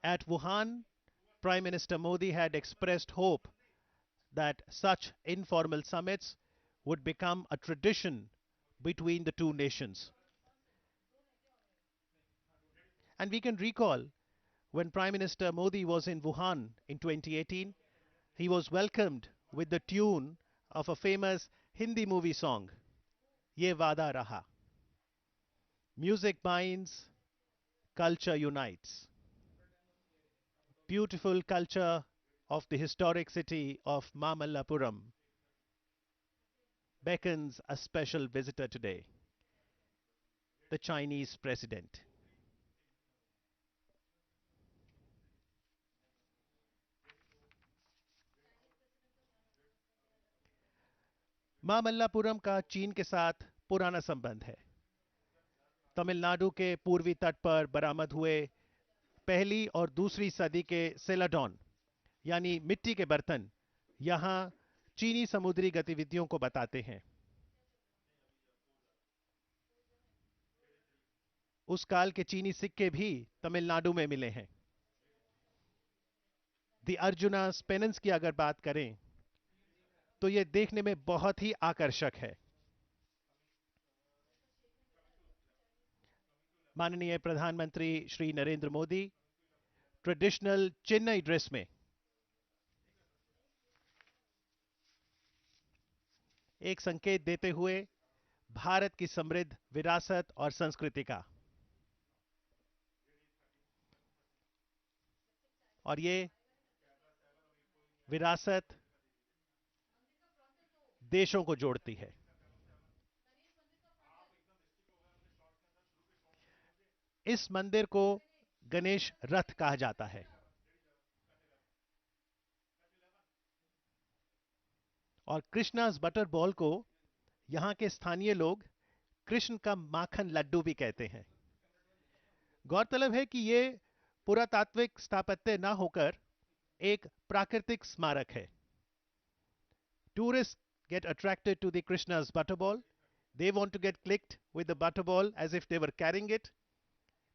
At Wuhan, Prime Minister Modi had expressed hope that such informal summits would become a tradition between the two nations. And we can recall when Prime Minister Modi was in Wuhan in 2018, he was welcomed with the tune of a famous Hindi movie song, Ye Vada Raha. Music binds, culture unites. Beautiful culture of the historic city of Mamallapuram beckons a special visitor today, the Chinese president. Mamallapuram का चीन के साथ पुराना संबंध है। तमिलनाडु के पूर्वी तट पर बरामद हुए पहली और दूसरी सदी के सेलाडॉन यानी मिट्टी के बर्तन यहां चीनी समुद्री गतिविधियों को बताते हैं। उस काल के चीनी सिक्के भी तमिलनाडु में मिले हैं। दी अर्जुना पेनेंस की अगर बात करें तो यह देखने में बहुत ही आकर्षक है। माननीय प्रधानमंत्री श्री नरेंद्र मोदी ट्रेडिशनल चेन्नई ड्रेस में एक संकेत देते हुए भारत की समृद्ध विरासत और संस्कृति का, और ये विरासत देशों को जोड़ती है। इस मंदिर को गणेश रथ कहा जाता है और कृष्णास बटर बॉल को यहां के स्थानीय लोग कृष्ण का माखन लड्डू भी कहते हैं। गौरतलब है कि यह पुरातात्विक स्थापत्य न होकर एक प्राकृतिक स्मारक है। Tourists get attracted to the Krishna's butterball. They want to get clicked with the butterball as if they were carrying it.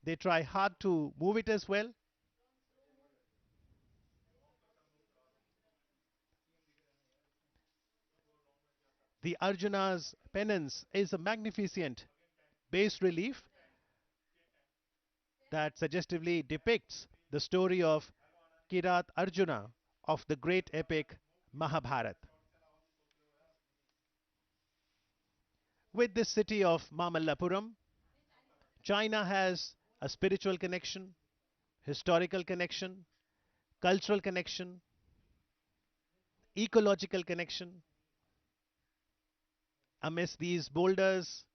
They try hard to move it as well. The Arjuna's penance is a magnificent bas relief that suggestively depicts the story of Kirat Arjuna of the great epic Mahabharat. With this city of Mamallapuram, China has a spiritual connection, historical connection, cultural connection, ecological connection. Amidst these boulders,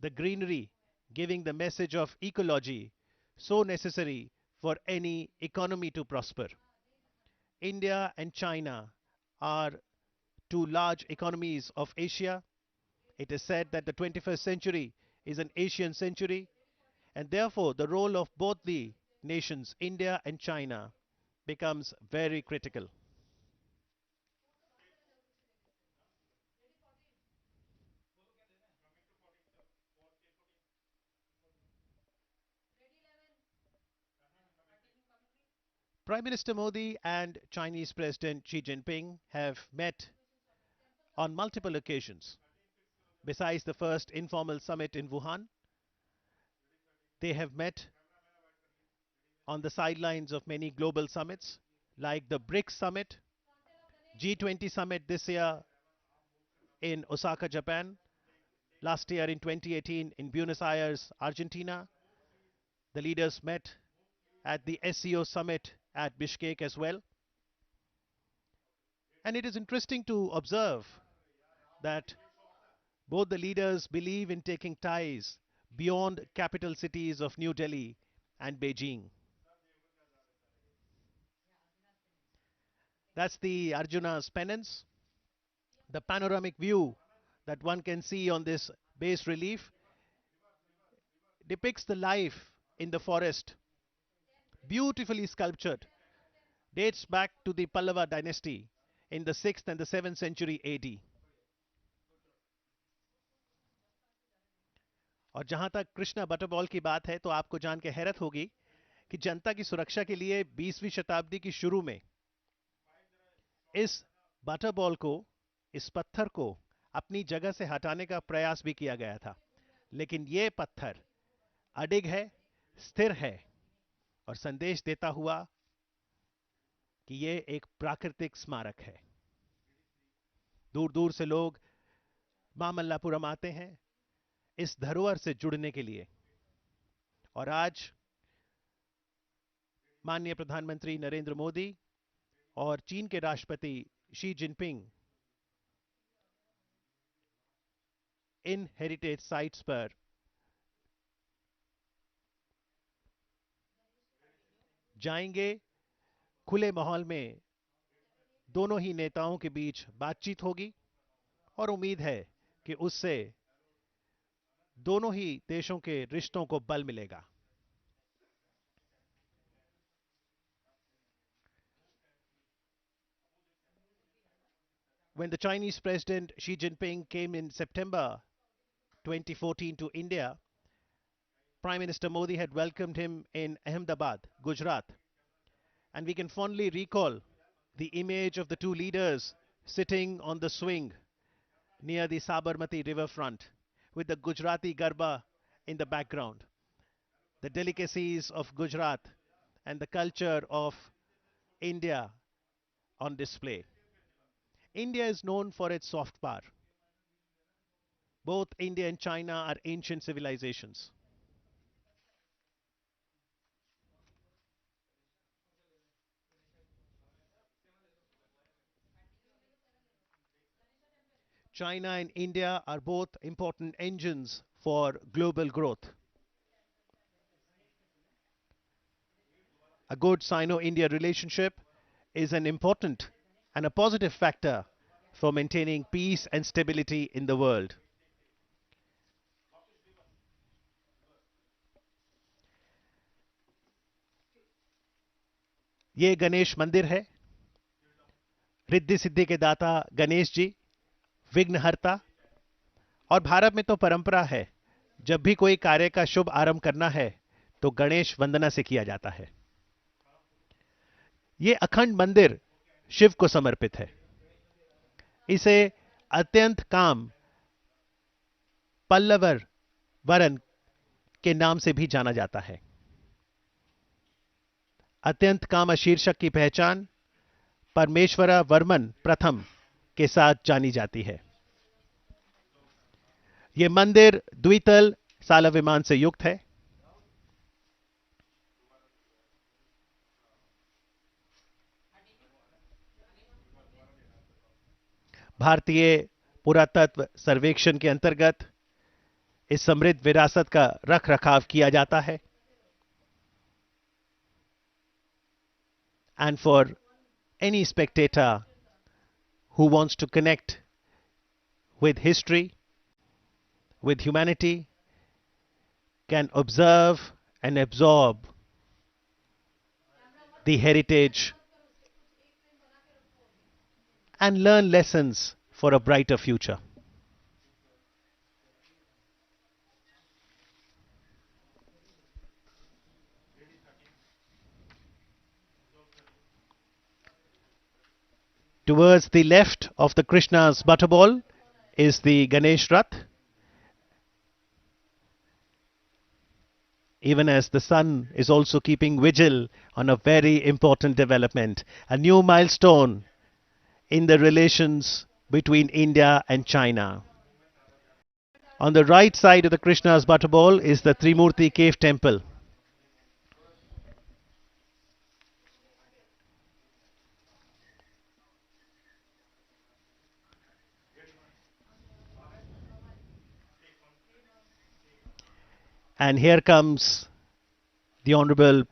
the greenery giving the message of ecology so necessary for any economy to prosper. India and China are two large economies of Asia. It is said that the 21st century is an Asian century, and therefore the role of both the nations, India and China, becomes very critical. Prime Minister Modi and Chinese President Xi Jinping have met on multiple occasions. Besides the first informal summit in Wuhan, they have met on the sidelines of many global summits like the BRICS summit, G20 summit this year in Osaka, Japan, last year in 2018 in Buenos Aires, Argentina. The leaders met at the SCO summit at Bishkek as well. And it is interesting to observe that both the leaders believe in taking ties beyond capital cities of New Delhi and Beijing. That's the Arjuna's penance. The panoramic view that one can see on this bas relief depicts the life in the forest, beautifully sculptured, dates back to the Pallava dynasty in the 6th and the 7th century AD. और जहां तक Krishna butterball की बात है तो आपको जान के हैरत होगी कि जनता की सुरक्षा के लिए 20वीं शताब्दी की शुरू में इस बटर बॉल को, इस पत्थर को अपनी जगह से हटाने का प्रयास भी किया गया था, लेकिन यह पत्थर अडिग है, स्थिर है और संदेश देता हुआ कि यह एक प्राकृतिक स्मारक है। दूर दूर से लोग मामल्लापुरम आते हैं इस धरोहर से जुड़ने के लिए। और आज माननीय प्रधानमंत्री नरेंद्र मोदी और चीन के राष्ट्रपति शी जिनपिंग इन हेरिटेज साइट्स पर जाएंगे। खुले माहौल में दोनों ही नेताओं के बीच बातचीत होगी और उम्मीद है कि उससे दोनों ही देशों के रिश्तों को बल मिलेगा। When the Chinese President Xi Jinping came in September 2014 to India, Prime Minister Modi had welcomed him in Ahmedabad, Gujarat, and we can fondly recall the image of the two leaders sitting on the swing near the Sabarmati riverfront with the Gujarati Garba in the background, the delicacies of Gujarat and the culture of India on display. India is known for its soft power. Both India and China are ancient civilizations. China and India are both important engines for global growth. A good Sino India relationship is an important and a positive factor for maintaining peace and stability in the world. ये गणेश मंदिर है। रिद्धि सिद्धि के दाता गणेश जी, विघ्नहर्ता। और भारत में तो परंपरा है, जब भी कोई कार्य का शुभ आरंभ करना है तो गणेश वंदना से किया जाता है। ये अखंड मंदिर शिव को समर्पित है। इसे अत्यंत काम पल्लवर वरन के नाम से भी जाना जाता है। अत्यंत काम शीर्षक की पहचान परमेश्वरा वर्मन प्रथम के साथ जानी जाती है। यह मंदिर द्वितल साला विमान से युक्त है। भारतीय पुरातत्व सर्वेक्षण के अंतर्गत इस समृद्ध विरासत का रख रखाव किया जाता है। And for any spectator who wants to connect with history, with humanity, can observe and absorb the heritage and learn lessons for a brighter future. Towards the left of the Krishna's butterball is the Ganesh Rath. Even as the sun is also keeping vigil on a very important development, a new milestone in the relations between India and China. On the right side of the Krishna's butterball is the Trimurti cave temple. And here comes the Honorable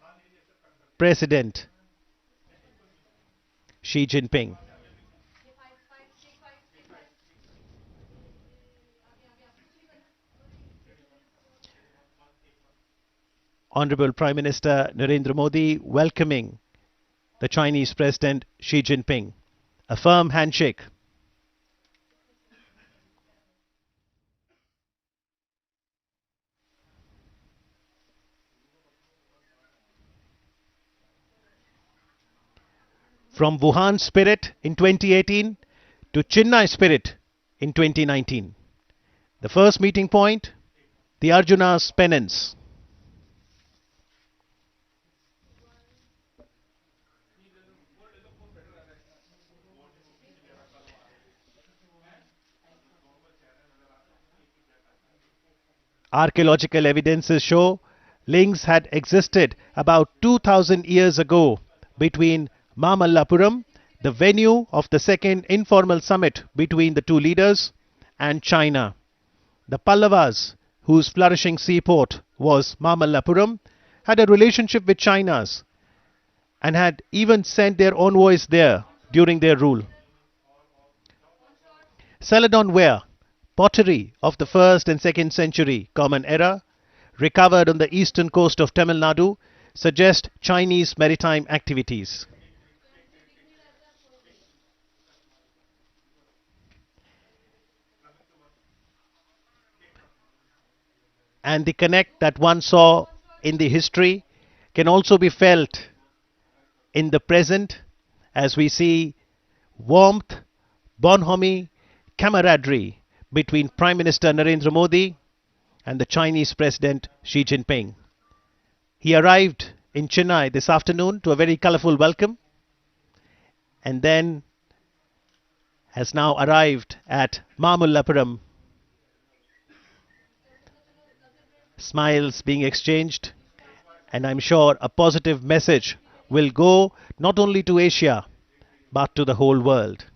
President Xi Jinping. Honorable Prime Minister Narendra Modi welcoming the Chinese President Xi Jinping. A firm handshake. from Wuhan spirit in 2018 to Chennai spirit in 2019. The first meeting point, the Arjuna's penance. Archaeological evidences show links had existed about 2000 years ago between Mamallapuram, the venue of the second informal summit between the two leaders, and China. The Pallavas, whose flourishing seaport was Mamallapuram, had a relationship with China's and had even sent their envoys there during their rule. Celadon ware, pottery of the 1st and 2nd century Common Era, recovered on the eastern coast of Tamil Nadu, suggest Chinese maritime activities. And the connect that one saw in the history can also be felt in the present as we see warmth, bonhomie, camaraderie between Prime Minister Narendra Modi and the Chinese President Xi Jinping. He arrived in Chennai this afternoon to a very colorful welcome and then has now arrived at Mamallapuram. Smiles being exchanged, and I'm sure a positive message will go not only to Asia but to the whole world.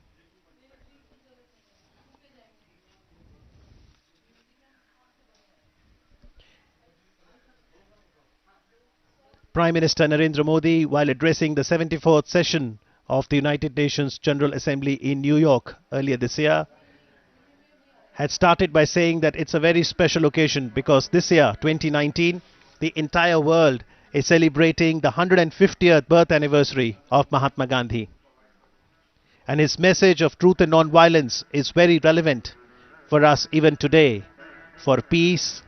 Prime Minister Narendra Modi, while addressing the 74th session of the United Nations General Assembly in New York earlier this year, had started by saying that it's a very special occasion because this year, 2019, the entire world is celebrating the 150th birth anniversary of Mahatma Gandhi. And his message of truth and non-violence is very relevant for us even today, for peace,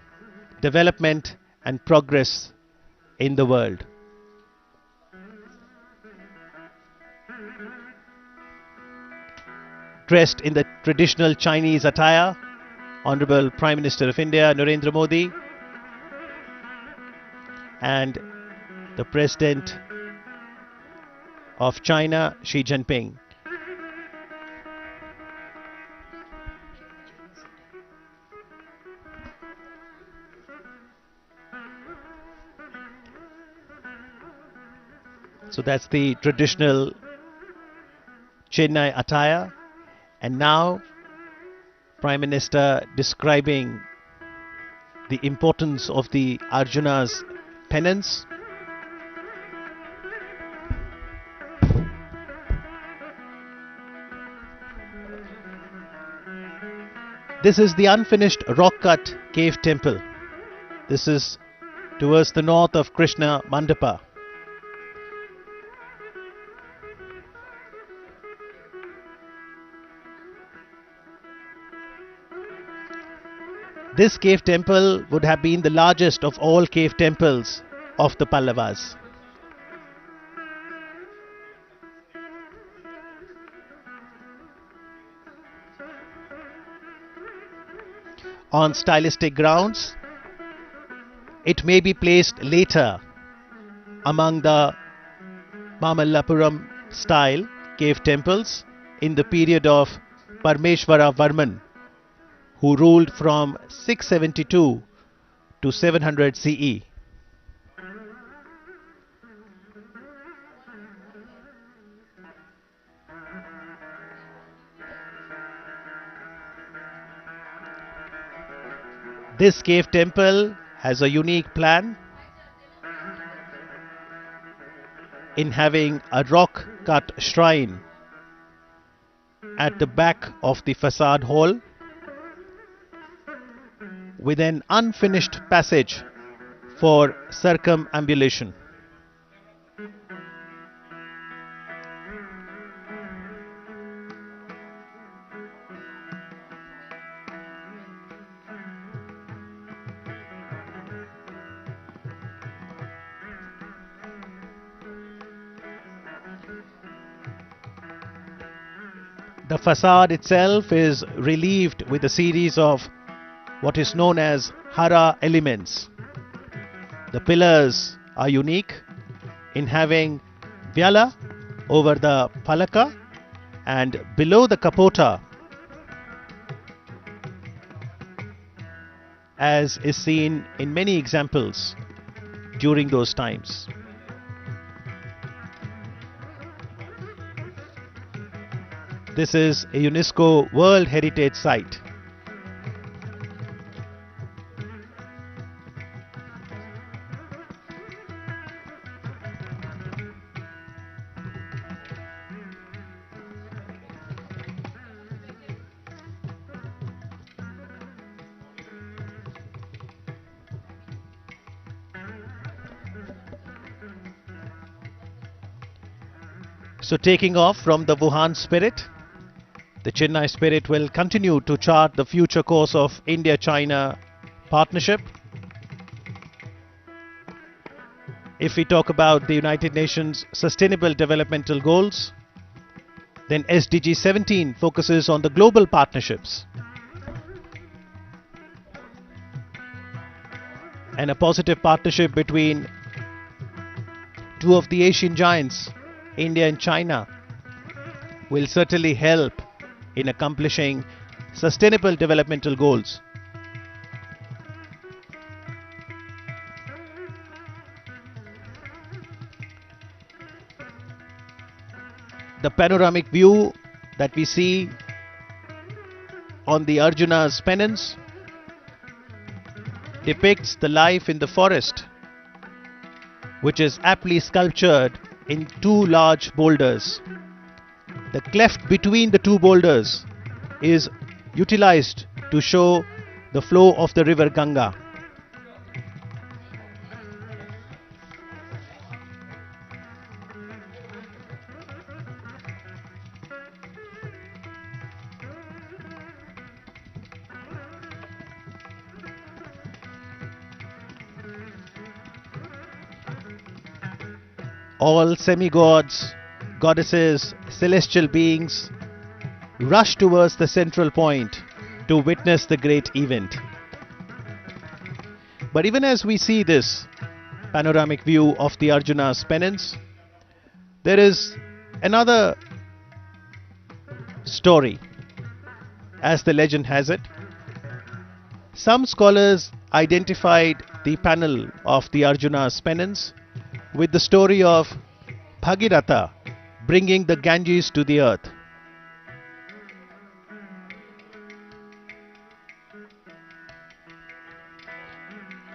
development and progress in the world. Dressed in the traditional Chinese attire, Honorable Prime Minister of India Narendra Modi and the President of China Xi Jinping. So that's the traditional Chennai attire, and now Prime Minister describing the importance of the Arjuna's penance. This is the unfinished rock-cut cave temple. This is towards the north of Krishna Mandapa. This cave temple would have been the largest of all cave temples of the Pallavas. On stylistic grounds, it may be placed later among the Mamallapuram style cave temples in the period of Parmeshwara Varman, who ruled from 672 to 700 CE. This cave temple has a unique plan in having a rock-cut shrine at the back of the facade hall with an unfinished passage for circumambulation. The facade itself is relieved with a series of what is known as Hara elements. The pillars are unique in having Vyala over the Palaka and below the Kapota, as is seen in many examples during those times. This is a UNESCO World Heritage Site. So taking off from the Wuhan spirit, the Chennai spirit will continue to chart the future course of India-China partnership. If we talk about the United Nations Sustainable Developmental Goals, then SDG 17 focuses on the global partnerships and a positive partnership between two of the Asian giants, India and China, will certainly help in accomplishing sustainable developmental goals. The panoramic view that we see on the Arjuna's pennants depicts the life in the forest, which is aptly sculptured in two large boulders. The cleft between the two boulders is utilized to show the flow of the river Ganga. All semi-gods, goddesses, celestial beings rush towards the central point to witness the great event. But even as we see this panoramic view of the Arjuna's pennants, there is another story, as the legend has it. Some scholars identified the panel of the Arjuna's pennants with the story of Bhagiratha bringing the Ganges to the earth.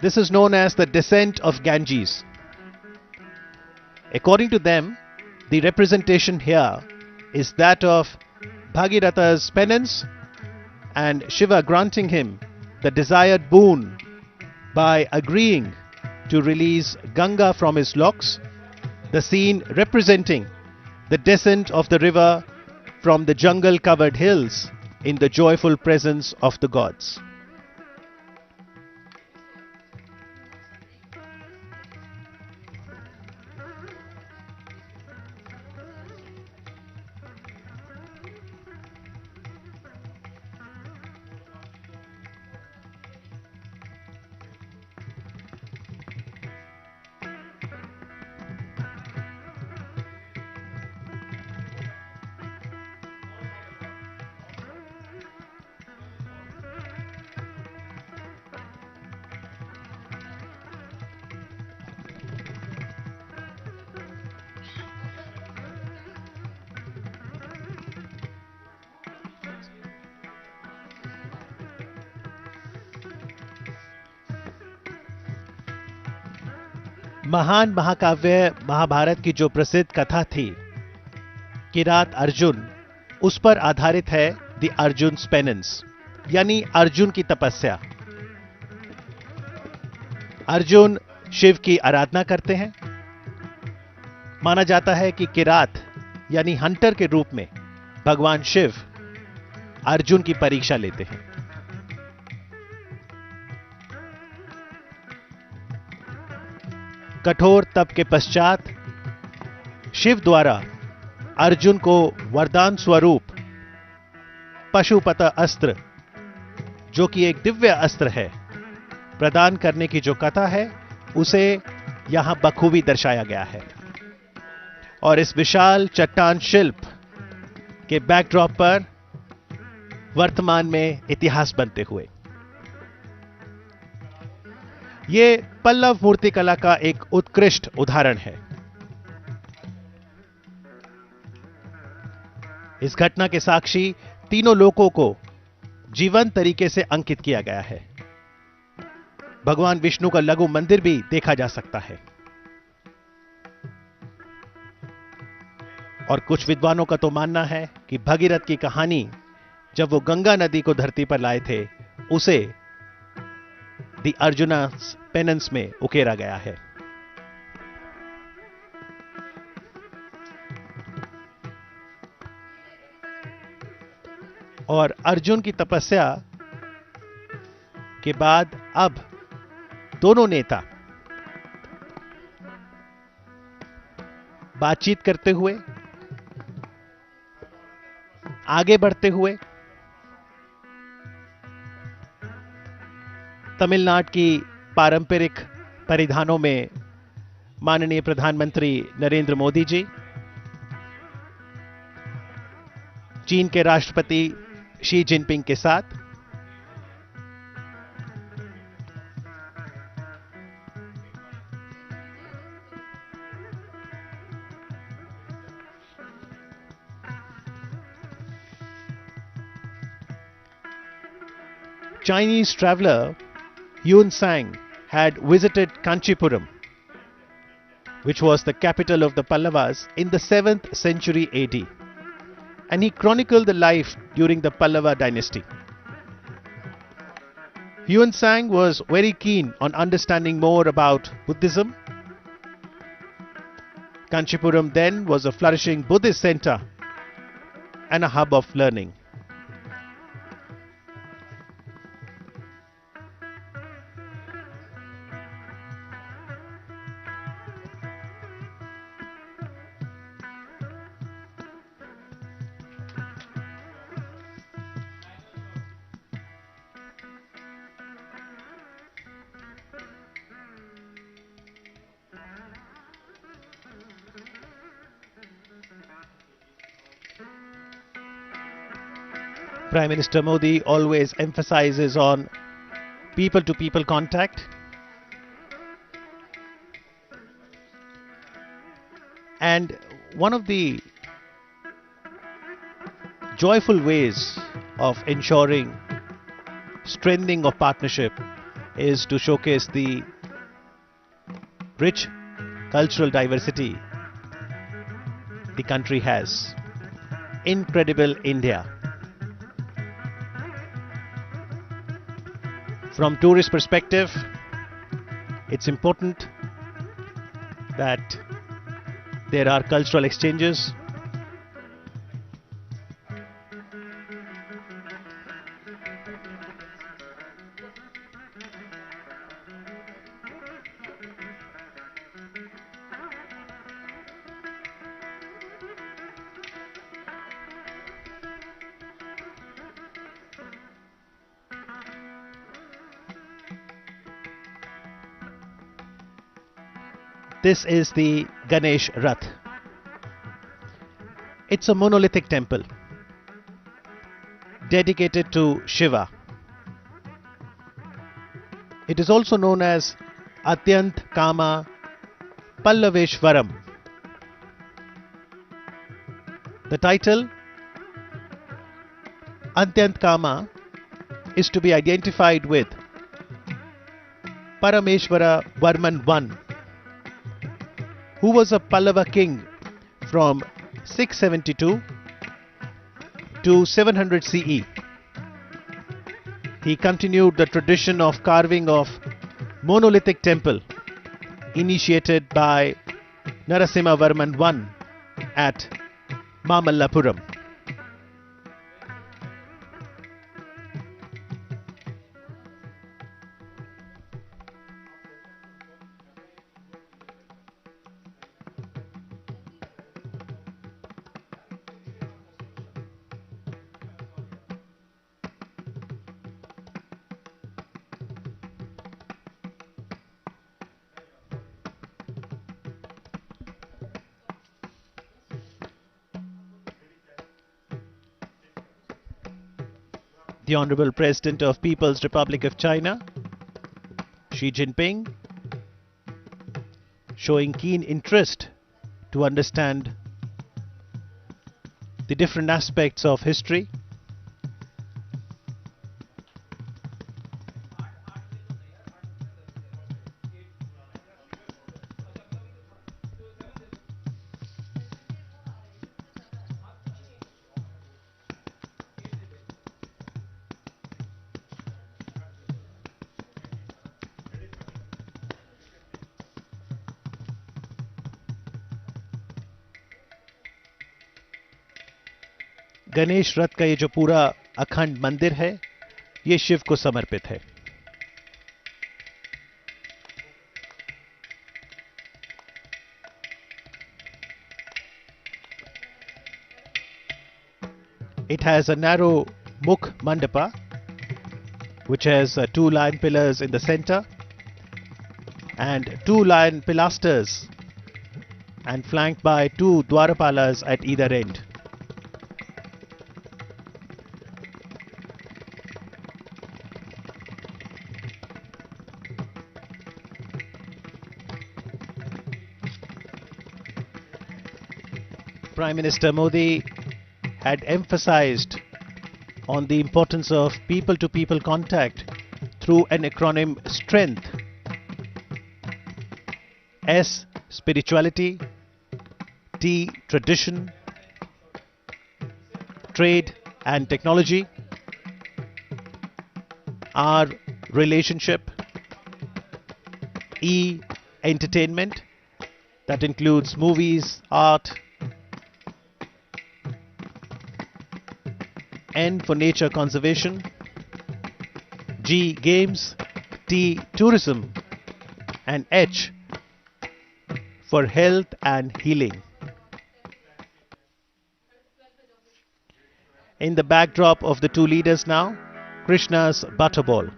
This is known as the descent of Ganges. According to them, the representation here is that of Bhagiratha's penance and Shiva granting him the desired boon by agreeing to release Ganga from his locks, the scene representing the descent of the river from the jungle-covered hills in the joyful presence of the gods. महान महाकाव्य महाभारत की जो प्रसिद्ध कथा थी किरात अर्जुन, उस पर आधारित है द अर्जुन्स पेनेंस, यानी अर्जुन की तपस्या। अर्जुन शिव की आराधना करते हैं। माना जाता है कि किरात यानी हंटर के रूप में भगवान शिव अर्जुन की परीक्षा लेते हैं। कठोर तप के पश्चात शिव द्वारा अर्जुन को वरदान स्वरूप पशुपत अस्त्र, जो कि एक दिव्य अस्त्र है, प्रदान करने की जो कथा है उसे यहां बखूबी दर्शाया गया है। और इस विशाल चट्टान शिल्प के बैकड्रॉप पर वर्तमान में इतिहास बनते हुए यह पल्लव मूर्तिकला का एक उत्कृष्ट उदाहरण है। इस घटना के साक्षी तीनों लोकों को जीवंत तरीके से अंकित किया गया है। भगवान विष्णु का लघु मंदिर भी देखा जा सकता है। और कुछ विद्वानों का तो मानना है कि भगीरथ की कहानी जब वो गंगा नदी को धरती पर लाए थे, उसे द अर्जुनस पेनेंस में उकेरा गया है। और अर्जुन की तपस्या के बाद अब दोनों नेता बातचीत करते हुए, आगे बढ़ते हुए तमिलनाडु की पारंपरिक परिधानों में माननीय प्रधानमंत्री नरेंद्र मोदी जी, चीन के राष्ट्रपति शी जिनपिंग के साथ Chinese traveler Yuan Sang had visited Kanchipuram, which was the capital of the Pallavas in the 7th century AD, and he chronicled the life during the Pallava dynasty. Yuan Sang was very keen on understanding more about Buddhism. Kanchipuram then was a flourishing Buddhist center and a hub of learning. Prime Minister Modi always emphasizes on people-to-people contact, and one of the joyful ways of ensuring strengthening of partnership is to showcase the rich cultural diversity the country has. Incredible India. From tourist perspective, it's important that there are cultural exchanges. This is the Ganesh Rath. It's a monolithic temple dedicated to Shiva. It is also known as Atyant Kama Pallaveshwaram. The title Atyant Kama is to be identified with Parameshwara Varman I, who was a Pallava king from 672 to 700 CE. He continued the tradition of carving of monolithic temple initiated by Narasimha Varman I at Mamallapuram. the Honorable President of People's Republic of China, Xi Jinping, showing keen interest to understand the different aspects of history. Ganesh रथ का ये जो पूरा अखंड मंदिर है, ये शिव को समर्पित है. It has a narrow Mukh Mandapa, which has two lion pillars in the center and two lion pilasters, and flanked by two Dwarapalas at either end. Prime Minister Modi had emphasized on the importance of people-to-people contact through an acronym STRENGTH. S, spirituality. T, tradition. Trade and technology. R, relationship. E, entertainment. That includes movies, art. N for nature conservation. G, games. T, tourism. And H for health and healing. In the backdrop of the two leaders now, Krishna's butterball.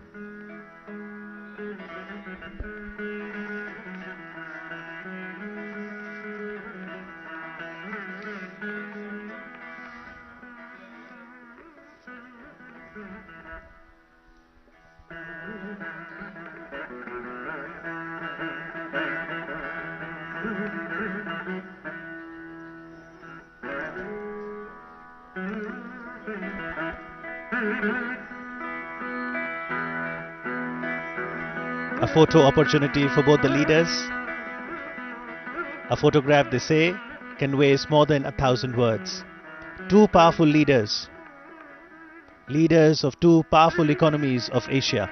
A photo opportunity for both the leaders. A photograph, they say, conveys more than 1,000 words. Two powerful leaders. Leaders of two powerful economies of Asia.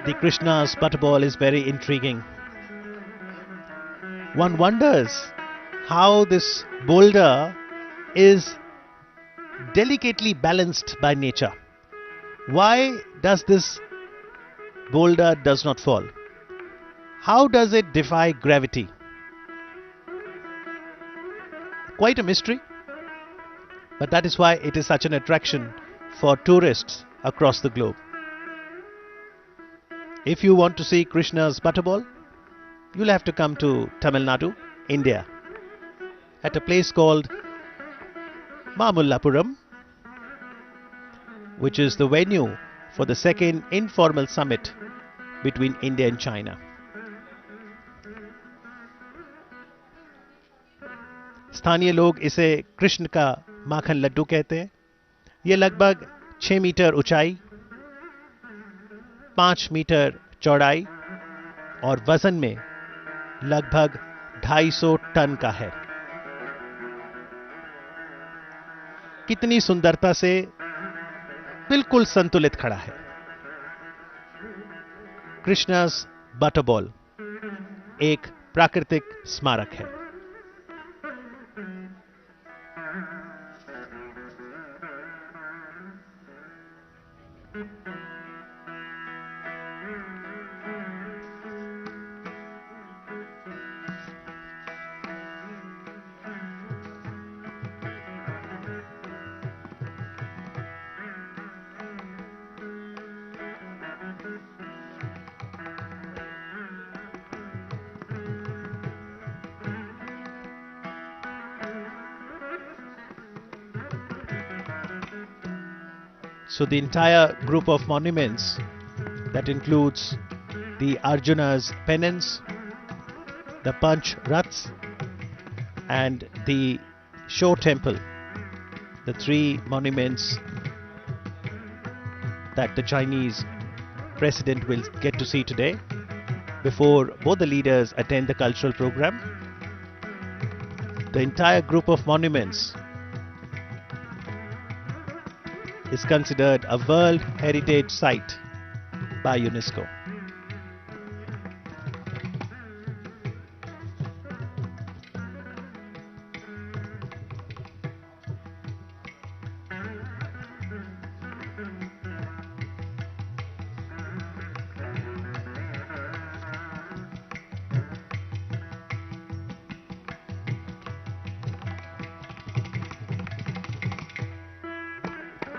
The Krishna's butterball is very intriguing. One wonders how this boulder is delicately balanced by nature. Why does this boulder does not fall? How does it defy gravity? Quite a mystery, but that is why it is such an attraction for tourists across the globe. If you want to see Krishna's butterball, you'll have to come to Tamil Nadu, India, at a place called Mamallapuram, which is the venue for the second informal summit between India and China. स्थानीय लोग इसे कृष्ण का माखन लड्डू कहते हैं. ये लगभग 6 metre ऊंचाई, 5 metre चौड़ाई और वजन में लगभग 250 टन का है. कितनी सुंदरता से बिल्कुल संतुलित खड़ा है. कृष्णा's बटरबॉल एक प्राकृतिक स्मारक है. So the entire group of monuments that includes the Arjuna's penance, the Panch Raths and the Show Temple, the three monuments that the Chinese president will get to see today before both the leaders attend the cultural program. The entire group of monuments is considered a World Heritage Site by UNESCO.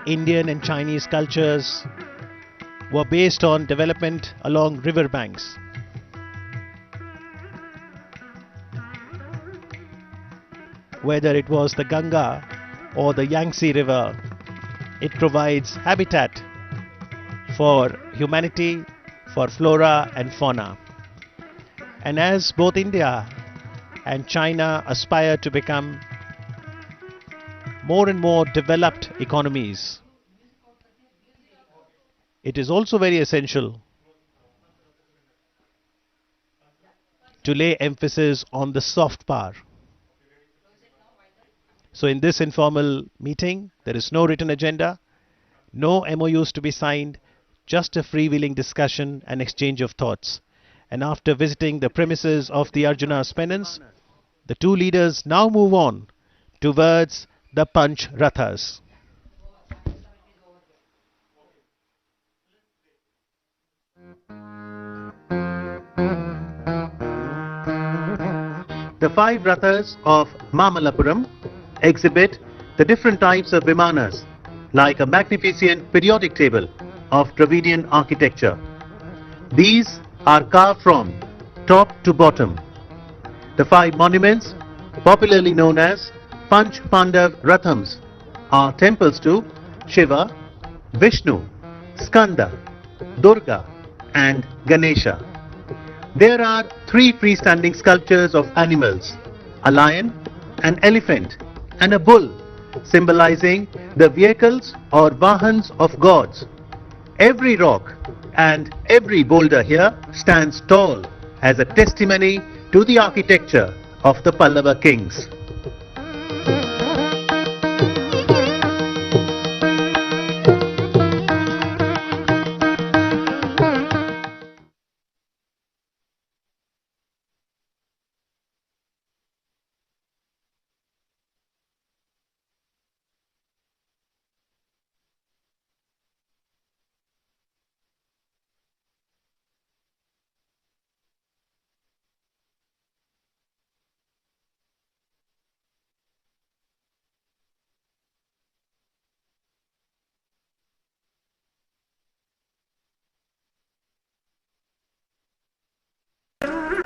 Indian and Chinese cultures were based on development along river banks. Whether it was the Ganga or the Yangtze River, it provides habitat for humanity, for flora and fauna. And as both India and China aspire to become more and more developed economies, it is also very essential to lay emphasis on the soft power. So in this informal meeting, there is no written agenda, no MOUs to be signed, just a freewheeling discussion and exchange of thoughts. And after visiting the premises of the Arjuna's penance, the two leaders now move on towards the Panch Rathas. The five Rathas of Mamallapuram exhibit the different types of vimanas, like a magnificent periodic table of Dravidian architecture. These are carved from top to bottom. The five monuments, popularly known as Panch Pandav Rathams, are temples to Shiva, Vishnu, Skanda, Durga and Ganesha. There are three freestanding sculptures of animals, a lion, an elephant and a bull, symbolizing the vehicles or vahans of gods. Every rock and every boulder here stands tall as a testimony to the architecture of the Pallava kings.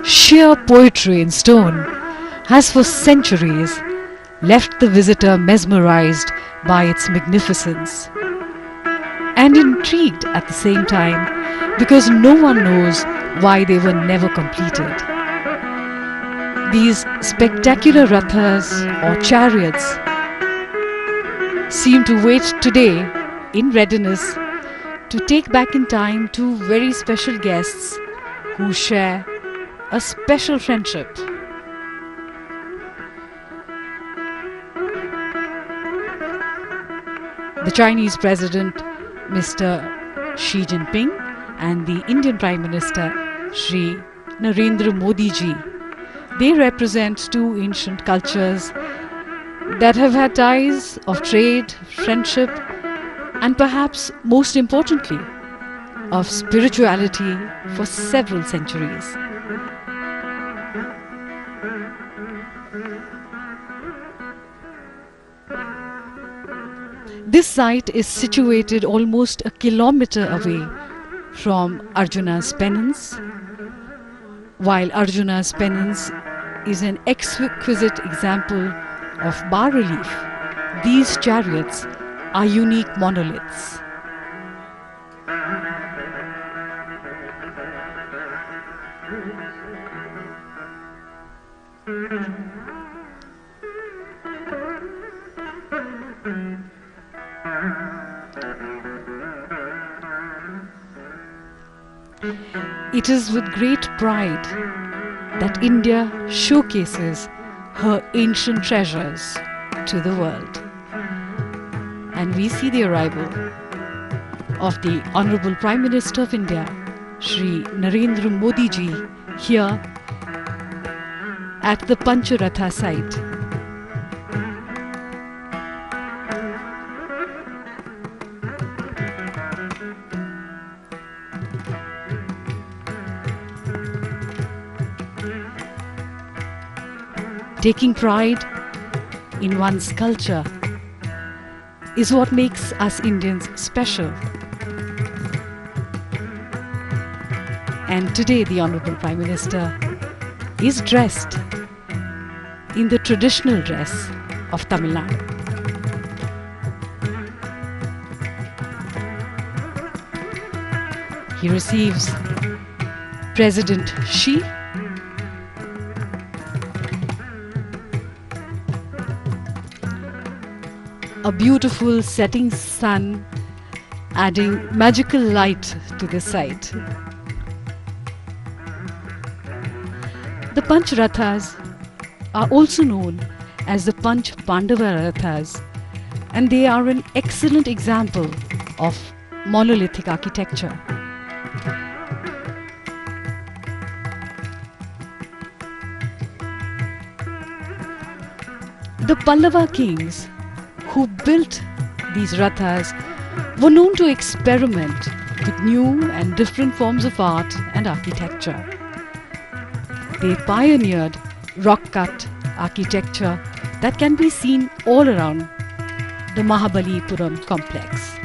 Sheer poetry in stone has for centuries left the visitor mesmerized by its magnificence and intrigued at the same time, because no one knows why they were never completed. These spectacular rathas or chariots seem to wait today in readiness to take back in time two very special guests who share a special friendship. The Chinese President Mr. Xi Jinping and the Indian Prime Minister Shri Narendra Modi ji, they represent two ancient cultures that have had ties of trade, friendship and perhaps most importantly of spirituality for several centuries. This site is situated almost a kilometer away from Arjuna's penance. While Arjuna's penance is an exquisite example of bas-relief, these chariots are unique monoliths. It is with great pride that India showcases her ancient treasures to the world. And we see the arrival of the Honorable Prime Minister of India, Shri Narendra Modi ji, here at the Pancharatha site. Taking pride in one's culture is what makes us Indians special. And today the Honorable Prime Minister is dressed in the traditional dress of Tamil Nadu. He receives President Xi, a beautiful setting sun adding magical light to the site. The Panch Rathas are also known as the Panch Pandava Rathas, and they are an excellent example of monolithic architecture. The Pallava kings who built these rathas were known to experiment with new and different forms of art and architecture. They pioneered rock-cut architecture that can be seen all around the Mamallapuram complex.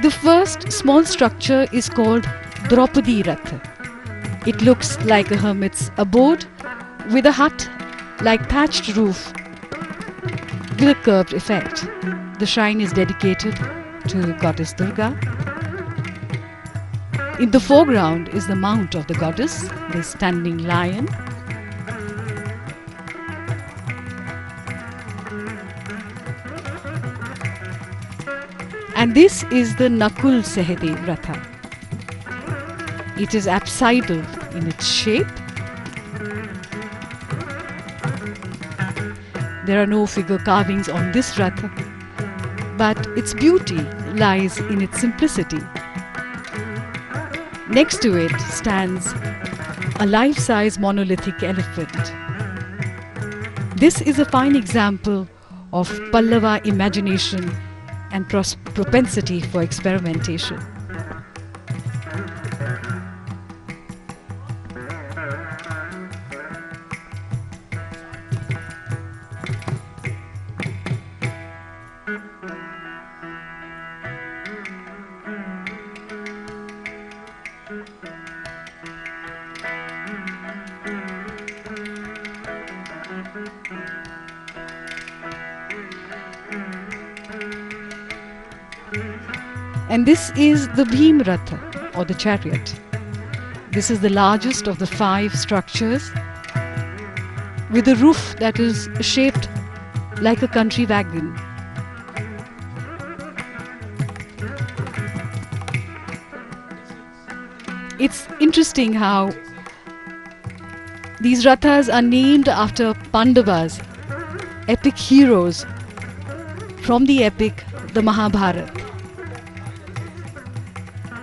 The first small structure is called Draupadi Rath. It looks like a hermit's abode with a hut-like thatched roof with a curved effect. The shrine is dedicated to Goddess Durga. In the foreground is the mount of the goddess, the standing lion. And this is the Nakul Sahadev Ratha. It is apsidal in its shape. There are no figure carvings on this Ratha, but its beauty lies in its simplicity. Next to it stands a life-size monolithic elephant. This is a fine example of Pallava imagination and propensity for experimentation. And this is the Bhim Ratha, or the chariot. This is the largest of the 5 structures, with a roof that is shaped like a country wagon. It's interesting how these Rathas are named after Pandavas, epic heroes from the epic the Mahabharata.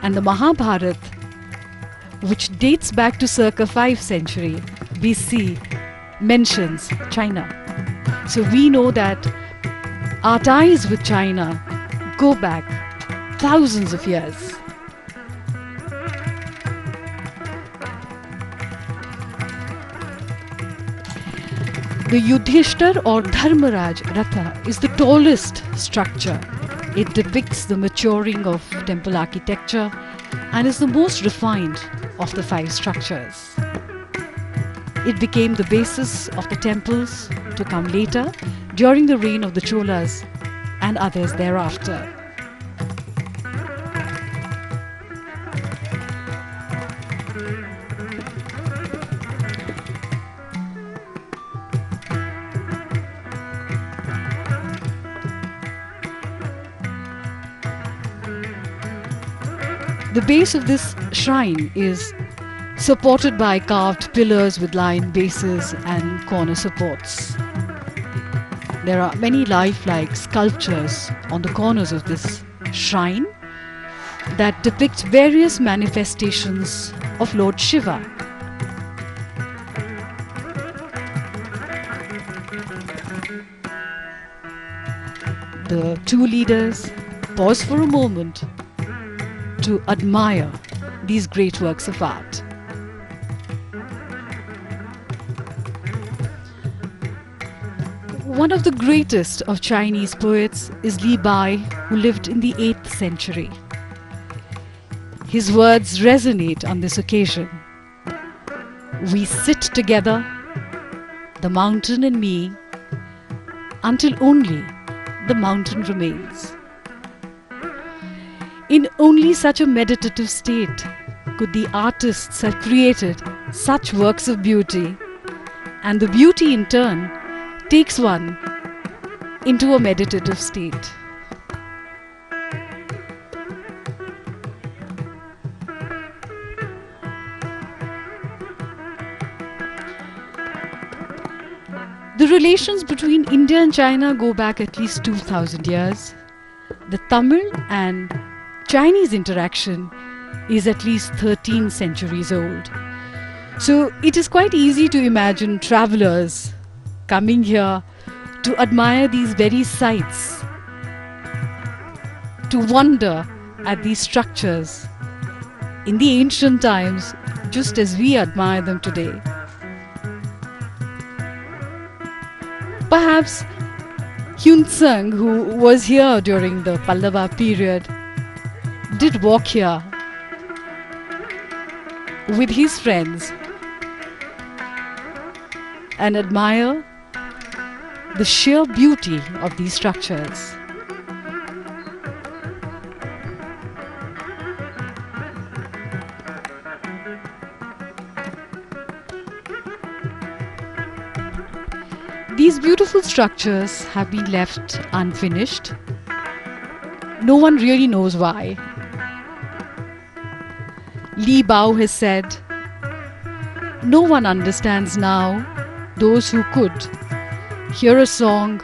And the Mahabharata, which dates back to circa 5th century BC, mentions China. So we know that our ties with China go back thousands of years. The Yudhishthir or Dharmaraj Ratha is the tallest structure. It depicts the maturing of temple architecture and is the most refined of the 5 structures. It became the basis of the temples to come later. during the reign of the Cholas and others thereafter. The base of this shrine is supported by carved pillars with lion bases and corner supports. There are many lifelike sculptures on the corners of this shrine that depict various manifestations of Lord Shiva. The two leaders pause for a moment to admire these great works of art. One of the greatest of Chinese poets is Li Bai, who lived in the 8th century. His words resonate on this occasion. We sit together, the mountain and me, until only the mountain remains. In only such a meditative state could the artists have created such works of beauty, and the beauty in turn takes one into a meditative state. The relations between India and China go back at least 2000 years. The Tamil and Chinese interaction is at least 13 centuries old. So it is quite easy to imagine travelers coming here to admire these very sites, to wonder at these structures in the ancient times, just as we admire them today. Perhaps Hyun Tsang, who was here during the Pallava period, did walk here with his friends and admire the sheer beauty of these structures. These beautiful structures have been left unfinished. No one really knows why. Li Bao has said, "No one understands now those who could hear a song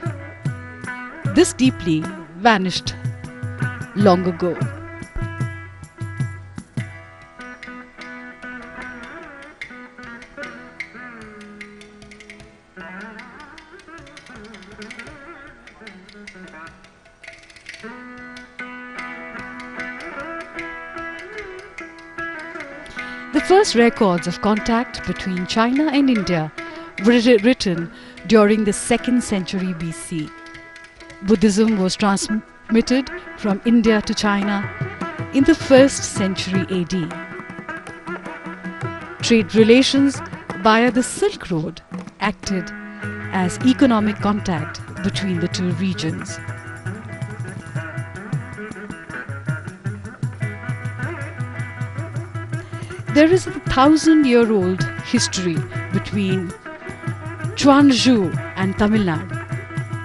this deeply vanished long ago." The first records of contact between China and India were written during the 2nd century BC. Buddhism was transmitted from India to China in the 1st century AD. Trade relations via the Silk Road acted as economic contact between the two regions. There is a 1000-year-old history between Chuanzhou and Tamil Nadu.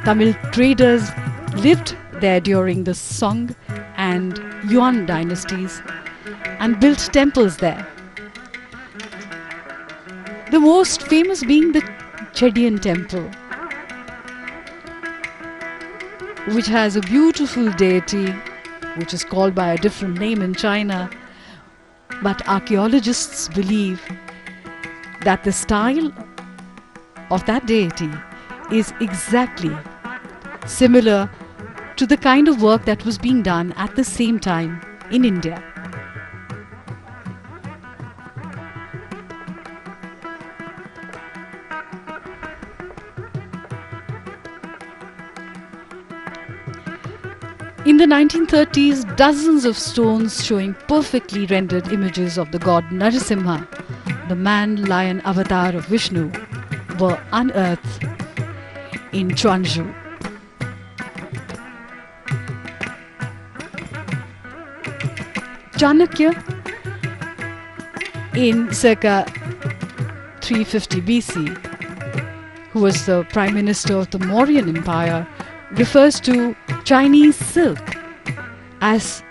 Tamil traders lived there during the Song and Yuan dynasties and built temples there. The most famous being the Chedian temple, which has a beautiful deity which is called by a different name in China. But archaeologists believe that the style of that deity is exactly similar to the kind of work that was being done at the same time in India. In the 1930s, dozens of stones showing perfectly rendered images of the god Narasimha, the man-lion avatar of Vishnu, were unearthed in Chuanzhou. Chanakya in circa 350 BC, who was the Prime Minister of the Mauryan Empire, refers to Chinese silk as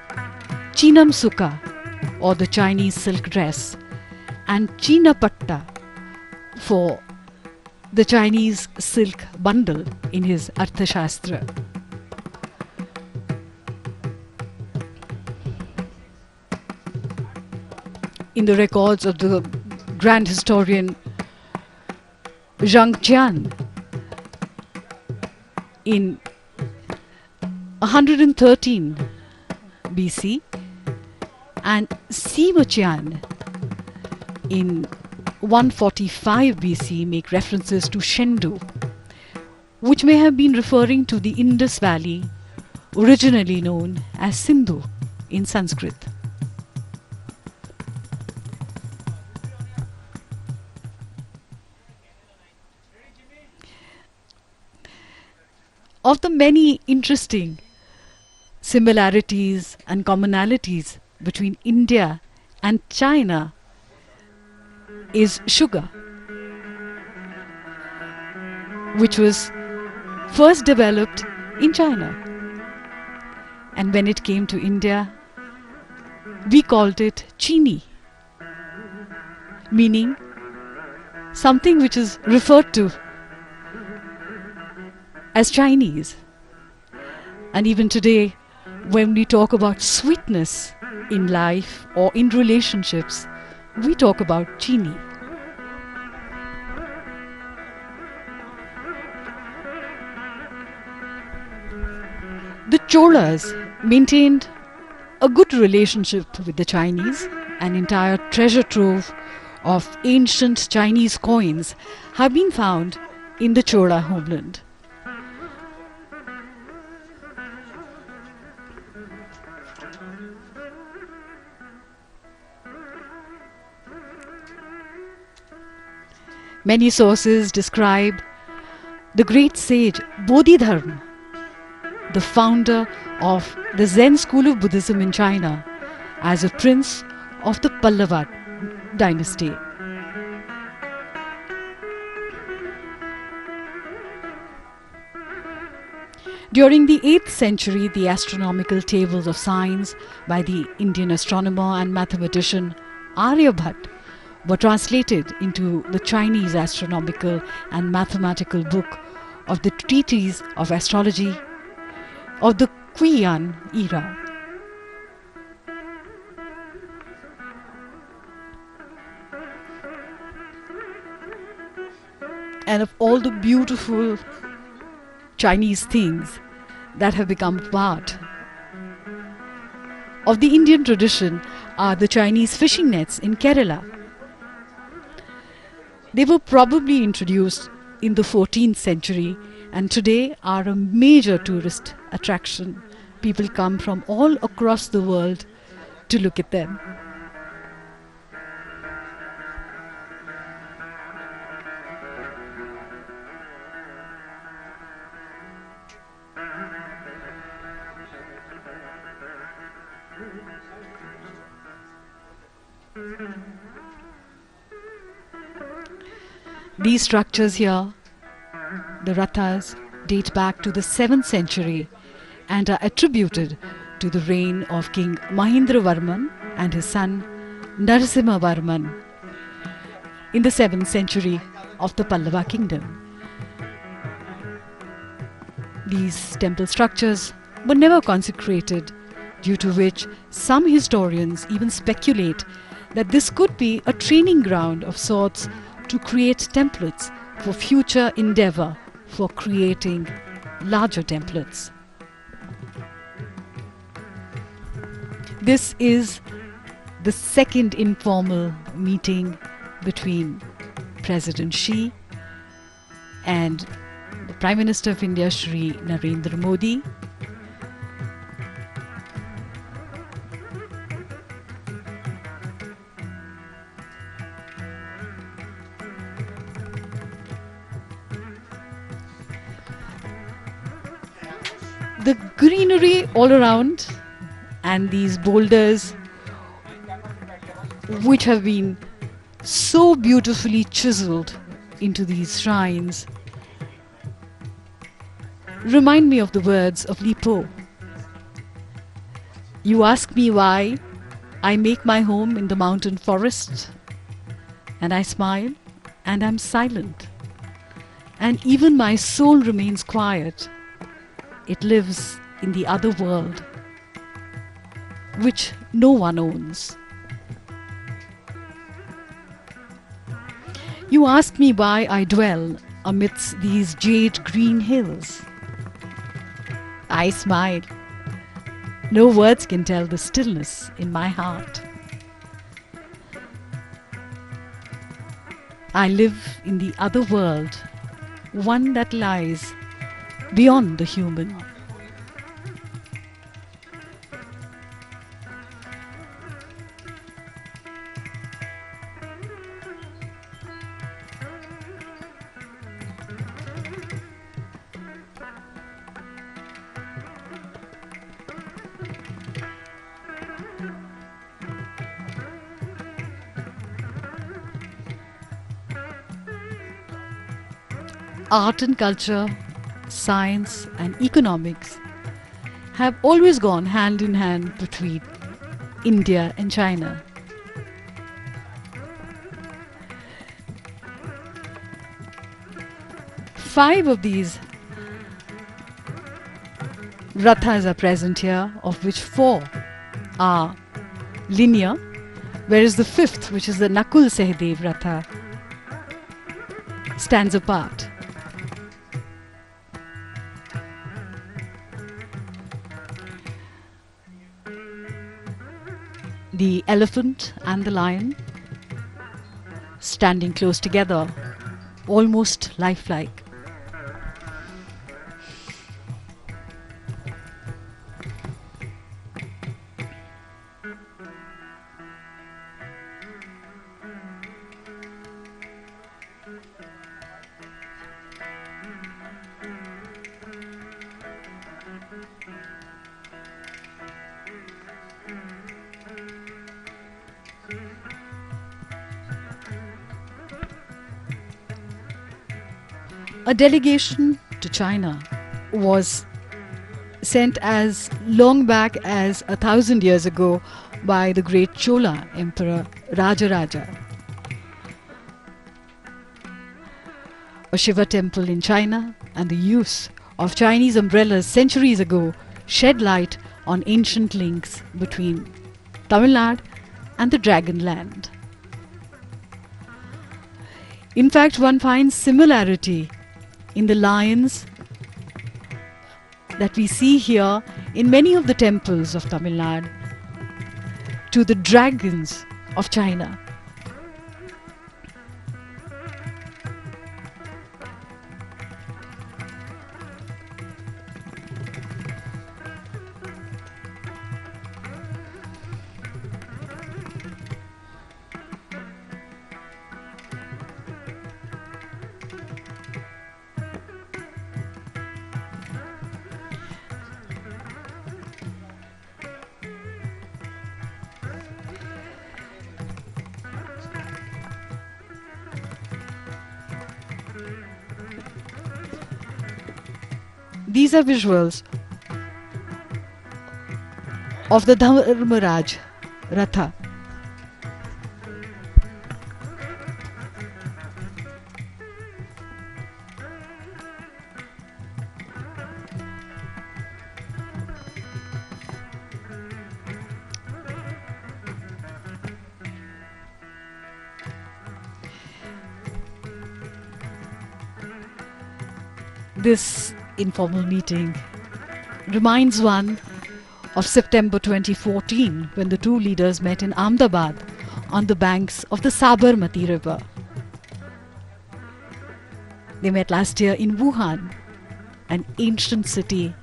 Chinam Sukha, or the Chinese silk dress, and Chinapatta for the Chinese silk bundle in his Arthashastra. In the records of the grand historian Zhang Jian, in 113 BC, and Sima Qian in 145 BC make references to Shendu, which may have been referring to the Indus Valley, originally known as Sindhu in Sanskrit. Of the many interesting similarities and commonalities between India and China is sugar, which was first developed in China. And when it came to India, we called it chini, meaning something which is referred to as Chinese. And even today, when we talk about sweetness in life or in relationships, we talk about chini. The Cholas maintained a good relationship with the Chinese. An entire treasure trove of ancient Chinese coins have been found in the Chola homeland. Many sources describe the great sage Bodhidharma, the founder of the Zen school of Buddhism in China, as a prince of the Pallava dynasty. During the 8th century, the astronomical tables of science by the Indian astronomer and mathematician Aryabhat were translated into the Chinese astronomical and mathematical book of the Treatise of Astrology of the Qian era. And of all the beautiful Chinese things that have become part of the Indian tradition are the Chinese fishing nets in Kerala. They were probably introduced in the 14th century and today are a major tourist attraction. People come from all across the world to look at them. These structures here, the rathas, date back to the 7th century and are attributed to the reign of King Mahendravarman and his son Narasimhavarman in the 7th century of the Pallava kingdom. These temple structures were never consecrated, due to which some historians even speculate that this could be a training ground of sorts to create templates for future endeavor for creating larger templates. This is the second informal meeting between President Xi and the Prime Minister of India, Shri Narendra Modi. The greenery all around and these boulders which have been so beautifully chiseled into these shrines, remind me of the words of Li Po. You ask me why I make my home in the mountain forest, and I smile and am silent, and even my soul remains quiet. It lives in the other world, which no one owns. You ask me why I dwell amidst these jade green hills. I smile. No words can tell the stillness in my heart. I live in the other world, one that lies beyond the human. Art and culture, science and economics have always gone hand in hand between India and China. Five of these rathas are present here, of which four are linear, whereas the fifth, which is the Nakul Sehdev Ratha, stands apart. The elephant and the lion standing close together, almost lifelike. A delegation to China was sent as long back as 1,000 years ago by the great Chola Emperor Rajaraja. A Shiva temple in China and the use of Chinese umbrellas centuries ago shed light on ancient links between Tamil Nadu and the Dragon Land. In fact, one finds similarity in the lions that we see here in many of the temples of Tamil Nadu to the dragons of China. These are visuals of the Dharmaraj Ratha. This informal meeting reminds one of September 2014, when the two leaders met in Ahmedabad on the banks of the Sabarmati River. They met last year in Wuhan, an ancient city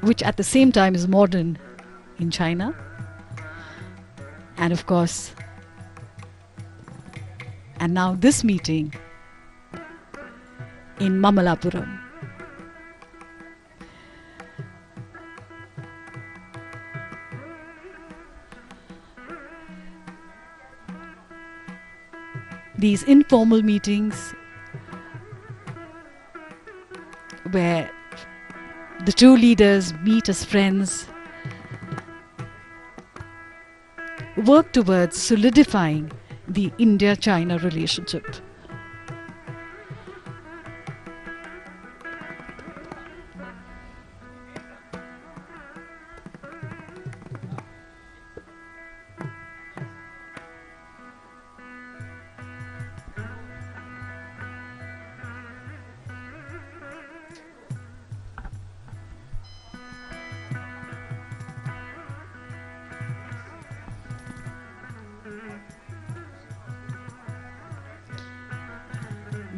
which at the same time is modern in China. And of course, and now this meeting in Mamallapuram. these informal meetings where the two leaders meet as friends, work towards solidifying the India-China relationship.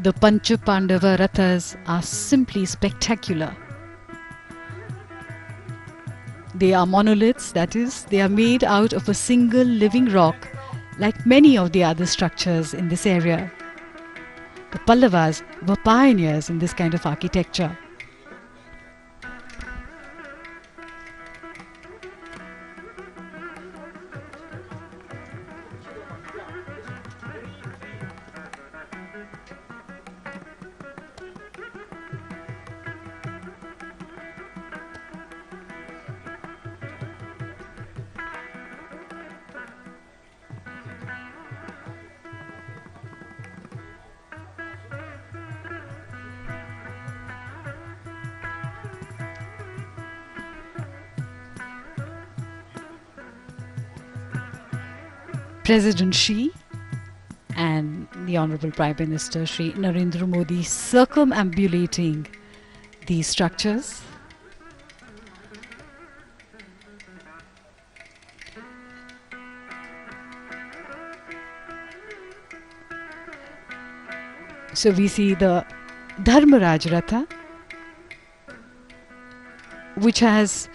The Pancha Pandava Rathas are simply spectacular. They are monoliths, that is, they are made out of a single living rock, like many of the other structures in this area. The Pallavas were pioneers in this kind of architecture. President Xi and the Honorable Prime Minister Shri Narendra Modi circumambulating these structures. So we see the Dharmaraj Ratha, which has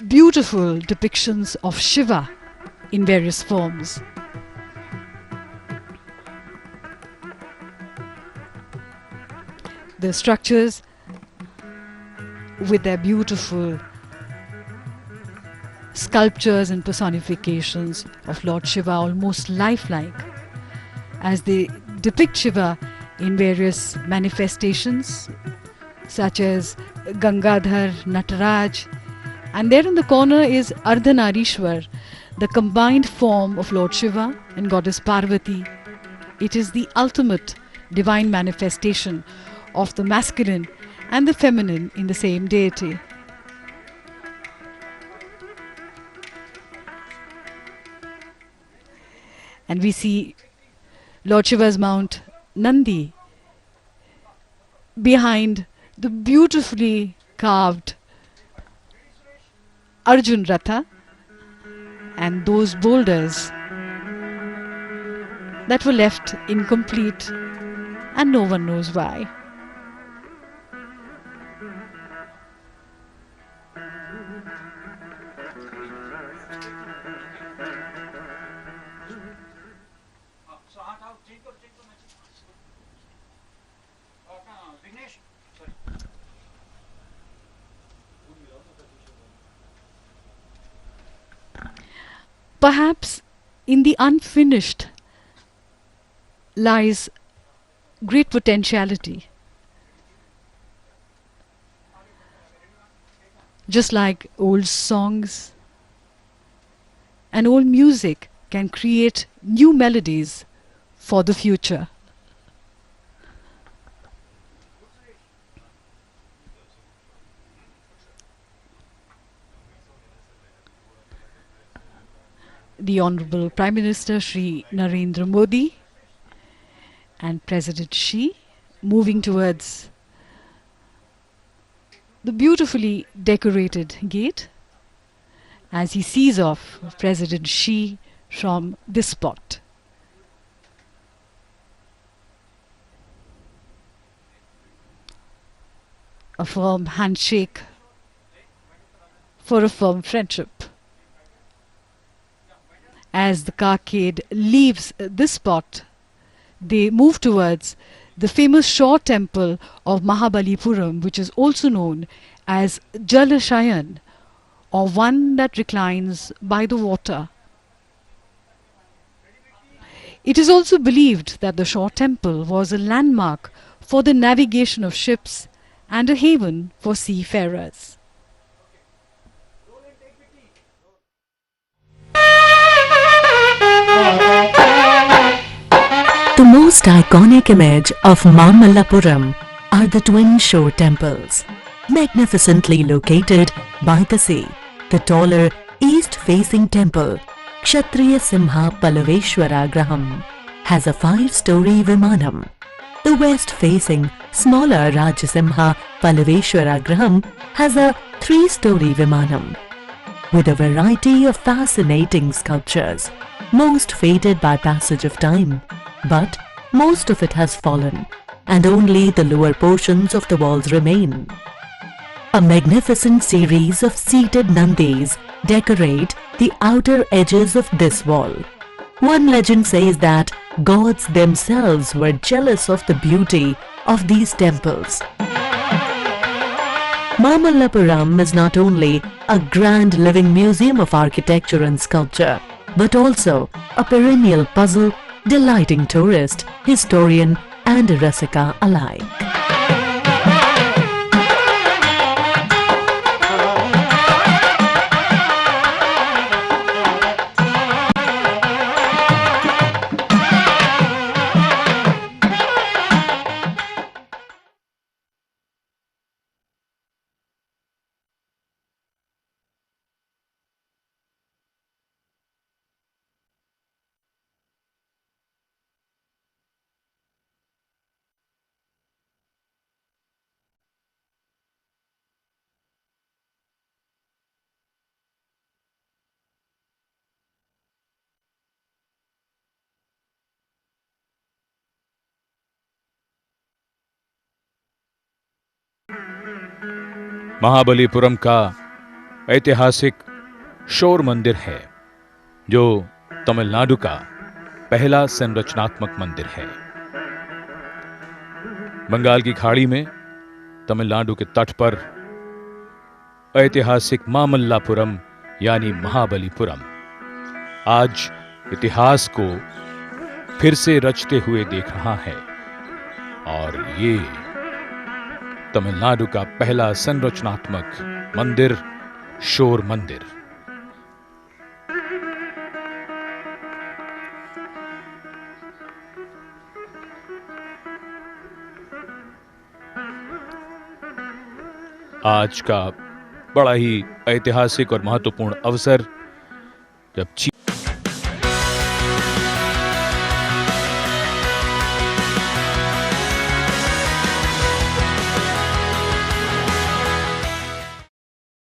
beautiful depictions of Shiva in various forms. The structures with their beautiful sculptures and personifications of Lord Shiva, almost lifelike, as they depict Shiva in various manifestations such as Gangadhar, Nataraj, and there in the corner is Ardhanarishwar, the combined form of Lord Shiva and Goddess Parvati. It is the ultimate divine manifestation of the masculine and the feminine in the same deity. And we see Lord Shiva's mount Nandi behind the beautifully carved Arjun Ratha, and those boulders that were left incomplete, and no one knows why. Perhaps in the unfinished lies great potentiality. Just like old songs and old music can create new melodies for the future. The Honorable Prime Minister Shri Narendra Modi and President Xi moving towards the beautifully decorated gate as he sees off President Xi from this spot. A firm handshake for a firm friendship. As the carcade leaves this spot, they move towards the famous shore temple of Mamallapuram, which is also known as Jalashayan, or one that reclines by the water. It is also believed that the Shore Temple was a landmark for the navigation of ships and a haven for seafarers. The most iconic image of Mamallapuram are the twin shore temples, magnificently located by the sea. The taller east-facing temple, Kshatriya Simha Palaveshwara Graham, has a 5-story Vimanam. The west-facing smaller Rajasimha Palaveshwara Graham has a 3-story Vimanam. With a variety of fascinating sculptures, most faded by passage of time, but most of it has fallen, and only the lower portions of the walls remain. A magnificent series of seated Nandis decorate the outer edges of this wall. One legend says that gods themselves were jealous of the beauty of these temples. Mamallapuram is not only a grand living museum of architecture and sculpture, but also a perennial puzzle delighting tourist, historian and rasika alike. Mahabalipuram का ऐतिहासिक शोर मंदिर है, जो तमिलनाडु का पहला संरचनात्मक मंदिर है। बंगाल की खाड़ी में तमिलनाडु के तट पर ऐतिहासिक मामल्लापुरम यानी महाबलीपुरम आज इतिहास को फिर से रचते हुए देख रहा है, और ये तमिलनाडु का पहला संरचनात्मक मंदिर शोर मंदिर। आज का बड़ा ही ऐतिहासिक और महत्वपूर्ण अवसर, जब